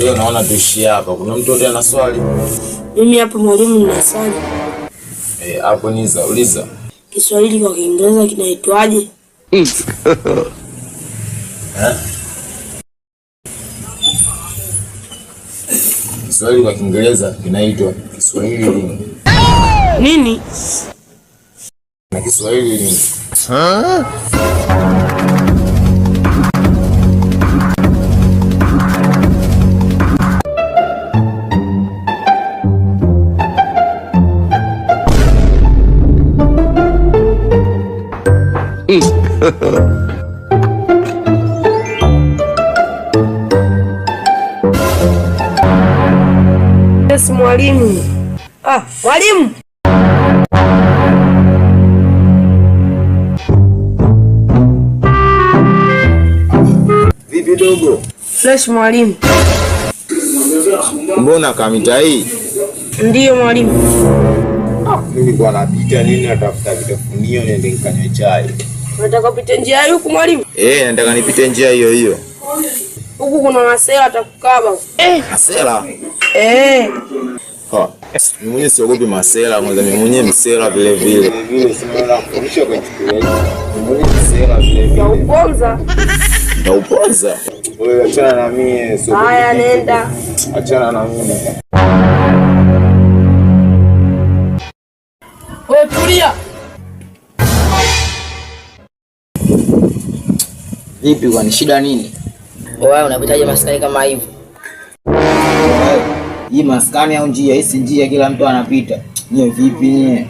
Wewe unaona tuishie hapa. Kuna mtu yote ana swali? Mimi hapo mwalimu nina swali. Hapo uliza. Kiswahili kwa Kiingereza kinaitwaje? Kiswahili kwa Kiingereza kinaitwa Kiswahili nini? Na Kiswahili nini? Yes, mwalimu. Mwalimu. Vipi dogo? Fresh mwalimu. Mbona kamita hii? Ndiyo mwalimu. Mimi kwa napita nini natafuta vitafunio niende nikanywe chai. Unataka upite njia hiyo huku mwalimu? Nataka nipite njia hiyo hiyo. Huku kuna masela atakukaba. Masela? Mimi mwenyewe siogopi masela, mimi mwenyewe msela vile vile. Vile sima kufundisha kwa chukua. Mimi msela vile vile. Utauponza. Wewe achana na mimi sio. Haya nenda. Achana na mimi. Wewe tulia. Vipi kwani shida nini? Wewe unapitaje maskani kama hivi? Hii maskani au njia? Hii si njia, kila mtu anapita. Nyewe vipi nyewe?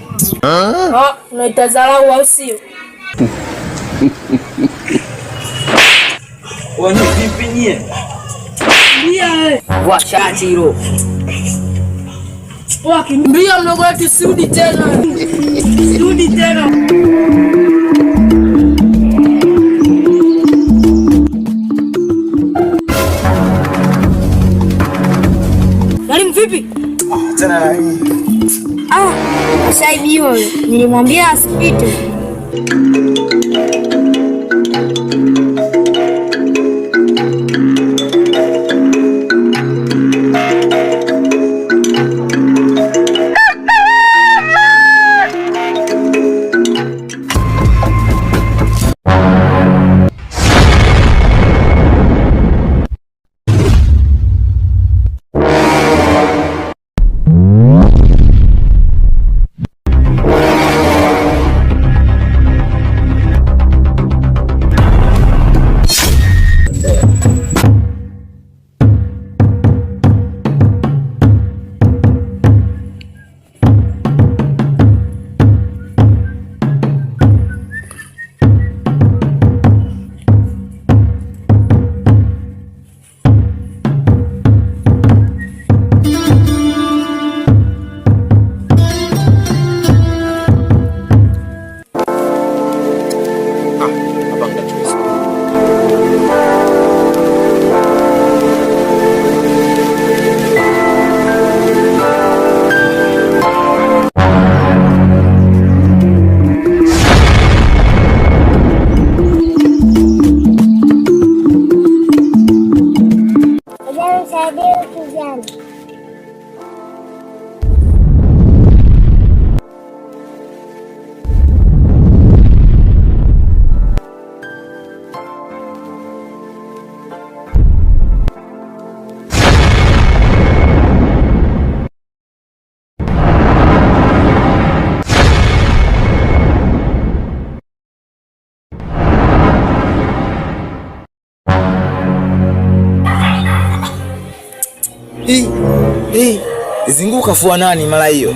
Unaitazarau au sio? Wewe vipi nyewe? Ndia Wa shati hilo. Wakimbia mdogo wetu, sirudi tena. Sirudi tena. Mwalimu vipi? Tena na hii. Ashaibiwa. Nilimwambia asipite. Zinguka fua nani mara hiyo?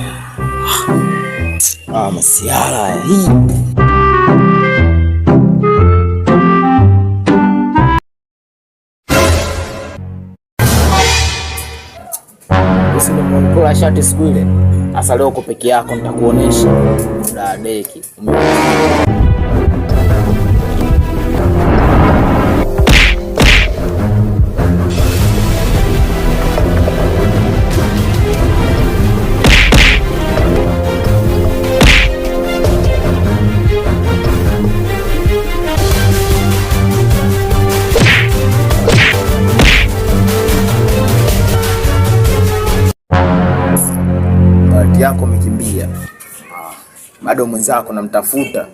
Masiara hii. Usimwonkola shati siku ile. Asa leo uko peke yako nitakuonesha. Dadeki. yako umekimbia, bado mwenzako namtafuta.